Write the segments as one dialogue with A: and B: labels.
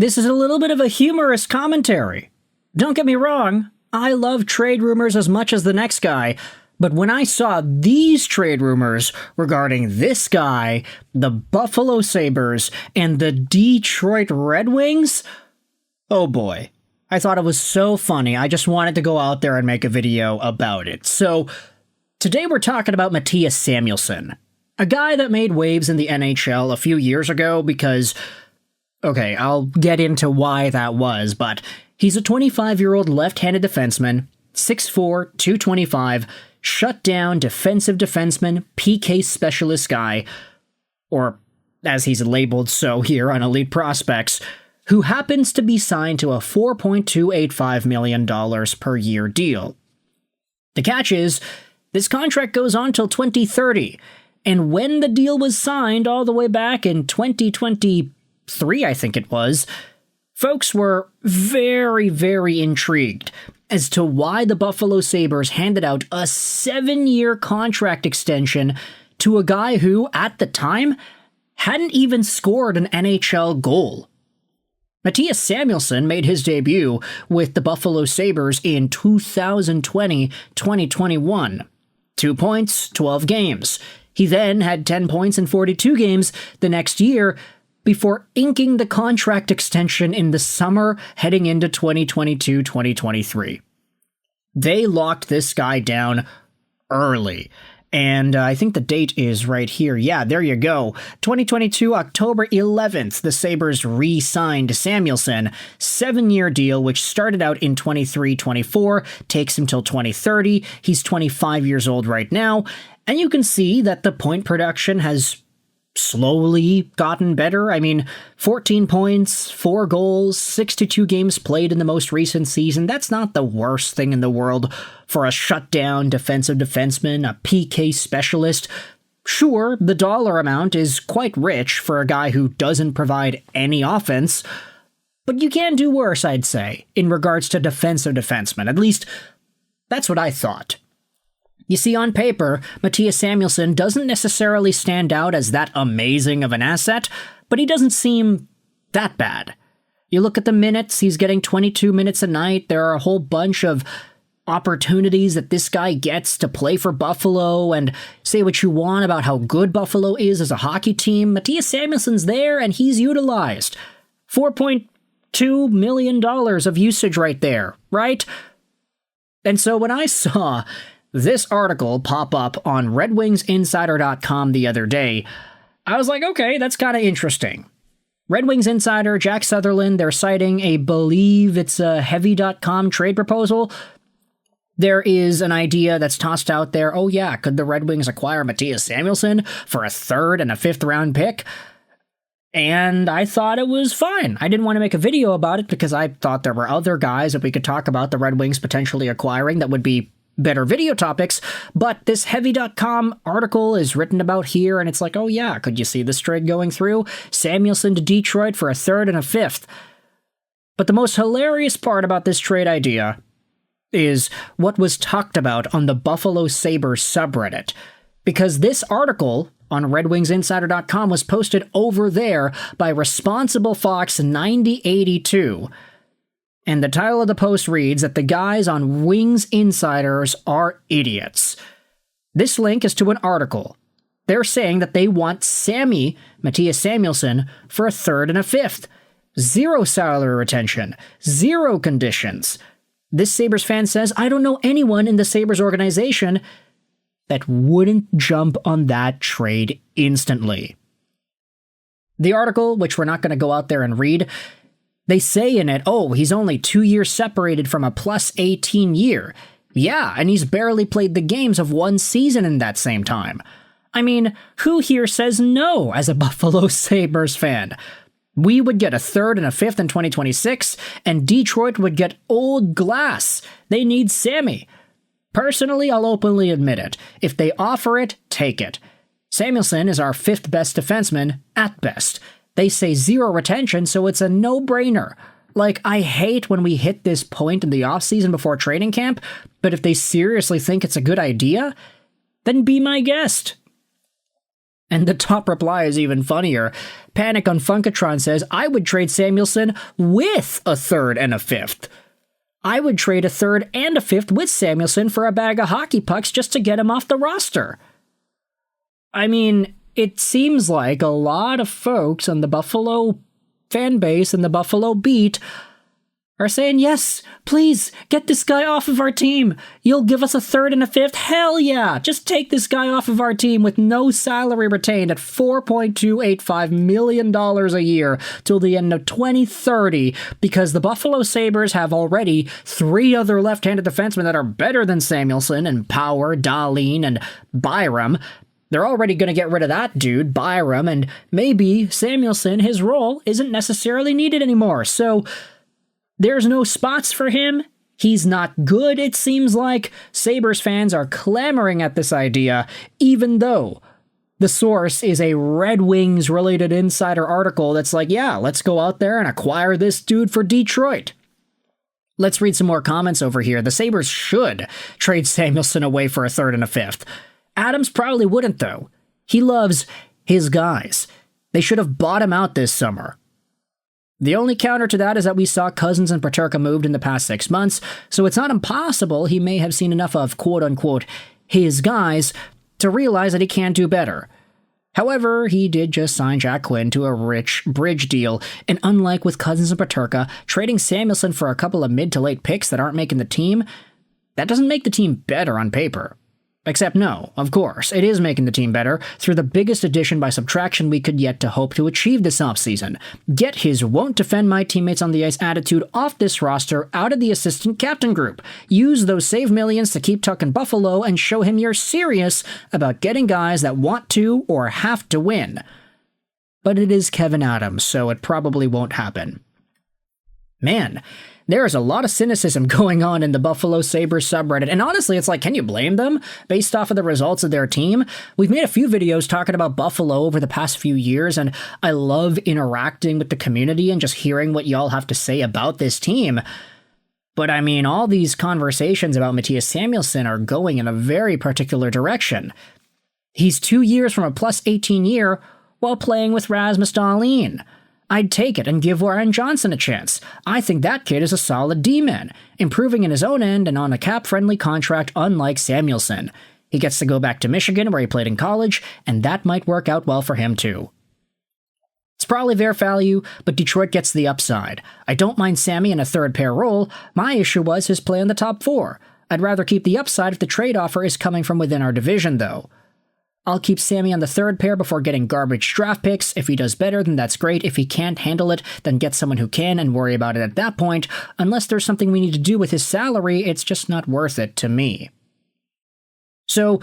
A: This is a little bit of a humorous commentary. Don't get me wrong, I love trade rumors as much as the next guy, but when I saw these trade rumors regarding this guy, the Buffalo Sabres, and the Detroit Red Wings, oh boy. I thought it was so funny, I just wanted to go out there and make a video about it. So, today we're talking about Mattias Samuelsson, a guy that made waves in the NHL a few years ago because, okay, I'll get into why that was, but he's a 25-year-old left-handed defenseman, 6'4", 225, shutdown defensive defenseman, PK specialist guy, or as he's labeled so here on Elite Prospects, who happens to be signed to a $4.285 million per year deal. The catch is, this contract goes on till 2030, and when the deal was signed all the way back in 2023, I think it was, folks were very, very intrigued as to why the Buffalo Sabres handed out a 7-year contract extension to a guy who, at the time, hadn't even scored an NHL goal. Mattias Samuelsson made his debut with the Buffalo Sabres in 2020-2021. 2 points, 12 games. He then had 10 points in 42 games the next year before inking the contract extension in the summer heading into 2022-2023. They locked this guy down early. And I think the date is right here. Yeah, there you go. 2022, October 11th, the Sabres re-signed Samuelsson. 7-year deal, which started out in 23-24, takes him till 2030. He's 25 years old right now. And you can see that the point production has slowly gotten better. I mean, 14 points, 4 goals, 62 games played in the most recent season. That's not the worst thing in the world for a shutdown defensive defenseman, a PK specialist. Sure, the dollar amount is quite rich for a guy who doesn't provide any offense, but you can do worse, I'd say, in regards to defensive defensemen. At least, that's what I thought. You see, on paper, Mattias Samuelsson doesn't necessarily stand out as that amazing of an asset, but he doesn't seem that bad. You look at the minutes, he's getting 22 minutes a night. There are a whole bunch of opportunities that this guy gets to play for Buffalo, and say what you want about how good Buffalo is as a hockey team. Mattias Samuelsson's there, and he's utilized. $4.2 million of usage right there, right? And so when I saw this article pop up on RedWingsInsider.com the other day, I was like, okay, that's kind of interesting. Red Wings Insider, Jack Sutherland, they're citing believe it's a Heavy.com trade proposal. There is an idea that's tossed out there, oh yeah, could the Red Wings acquire Mattias Samuelsson for a 3rd and a 5th round pick? And I thought it was fine. I didn't want to make a video about it because I thought there were other guys that we could talk about the Red Wings potentially acquiring that would be better video topics, but this Heavy.com article is written about here, and it's like, oh yeah, could you see this trade going through? Samuelsson to Detroit for a 3rd and a 5th. But the most hilarious part about this trade idea is what was talked about on the Buffalo Sabres subreddit, because this article on RedWingsInsider.com was posted over there by Responsible Fox 9082. And the title of the post reads that the guys on Wings Insiders are idiots. This link is to an article. They're saying that they want Mattias Samuelsson, for a 3rd and a 5th. 0 salary retention. 0 conditions. This Sabres fan says, I don't know anyone in the Sabres organization that wouldn't jump on that trade instantly. The article, which we're not going to go out there and read, they say in it, oh, he's only 2 years separated from a plus 18 year. Yeah, and he's barely played the games of 1 season in that same time. I mean, who here says no as a Buffalo Sabres fan? We would get a 3rd and a 5th in 2026, and Detroit would get old glass. They need Sammy. Personally, I'll openly admit it. If they offer it, take it. Samuelsson is our 5th best defenseman, at best. They say 0 retention, so it's a no-brainer. Like, I hate when we hit this point in the offseason before training camp, but if they seriously think it's a good idea, then be my guest. And the top reply is even funnier. Panic on Funkatron says, I would trade Samuelson with a third and a fifth. I would trade a third and a fifth with Samuelson for a bag of hockey pucks just to get him off the roster. I mean, it seems like a lot of folks on the Buffalo fan base and the Buffalo beat are saying, yes, please, get this guy off of our team. You'll give us a third and a fifth? Hell yeah! Just take this guy off of our team with no salary retained at $4.285 million a year till the end of 2030, because the Buffalo Sabres have already 3 other left-handed defensemen that are better than Samuelson and Power, Dahlin, and Byram. They're already going to get rid of that dude, Byram, and maybe Samuelson, his role, isn't necessarily needed anymore, so there's no spots for him. He's not good, it seems like. Sabres fans are clamoring at this idea, even though the source is a Red Wings-related insider article that's like, yeah, let's go out there and acquire this dude for Detroit. Let's read some more comments over here. The Sabres should trade Samuelson away for a third and a fifth. Adams probably wouldn't, though. He loves his guys. They should have bought him out this summer. The only counter to that is that we saw Cousins and Mrtka moved in the past 6 months, so it's not impossible he may have seen enough of quote-unquote his guys to realize that he can do better. However, he did just sign Jack Quinn to a rich bridge deal, and unlike with Cousins and Mrtka, trading Samuelson for a couple of mid to late picks that aren't making the team, that doesn't make the team better on paper. Except no, of course, it is making the team better through the biggest addition by subtraction we could yet to hope to achieve this offseason. Get his won't defend my teammates on the ice attitude off this roster out of the assistant captain group. Use those save millions to keep Tuck in Buffalo and show him you're serious about getting guys that want to or have to win. But it is Kevin Adams, so it probably won't happen. Man, there is a lot of cynicism going on in the Buffalo Sabres subreddit, and honestly, it's like, can you blame them based off of the results of their team? We've made a few videos talking about Buffalo over the past few years, and I love interacting with the community and just hearing what y'all have to say about this team. But I mean, all these conversations about Mattias Samuelsson are going in a very particular direction. He's 2 years from a plus 18 year while playing with Rasmus Dahlin. I'd take it and give Warren Johnson a chance. I think that kid is a solid D-man, improving in his own end and on a cap-friendly contract unlike Samuelsson. He gets to go back to Michigan where he played in college, and that might work out well for him too. It's probably fair value, but Detroit gets the upside. I don't mind Sammy in a third-pair role. My issue was his play in the top 4. I'd rather keep the upside if the trade offer is coming from within our division, though. I'll keep Sammy on the third pair before getting garbage draft picks. If he does better, then that's great. If he can't handle it, then get someone who can and worry about it at that point. Unless there's something we need to do with his salary, it's just not worth it to me. So,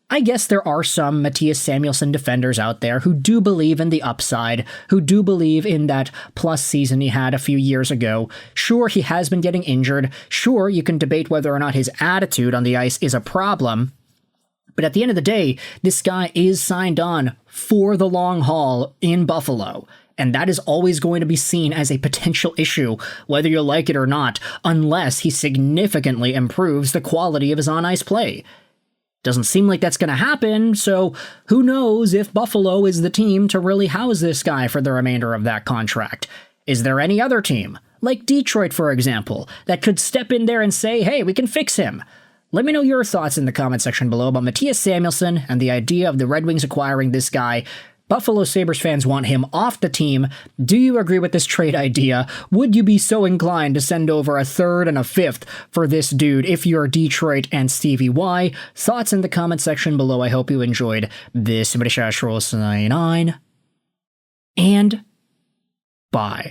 A: I guess there are some Mattias Samuelsson defenders out there who do believe in the upside, who do believe in that plus season he had a few years ago. Sure, he has been getting injured. Sure, you can debate whether or not his attitude on the ice is a problem. But at the end of the day, this guy is signed on for the long haul in Buffalo, and that is always going to be seen as a potential issue, whether you like it or not, unless he significantly improves the quality of his on-ice play. Doesn't seem like that's going to happen, so who knows if Buffalo is the team to really house this guy for the remainder of that contract. Is there any other team, like Detroit for example, that could step in there and say, hey, we can fix him? Let me know your thoughts in the comment section below about Mattias Samuelsson and the idea of the Red Wings acquiring this guy. Buffalo Sabres fans want him off the team. Do you agree with this trade idea? Would you be so inclined to send over a third and a fifth for this dude if you're Detroit and Stevie Y? Thoughts in the comment section below. I hope you enjoyed this. Mrtka 99 and bye.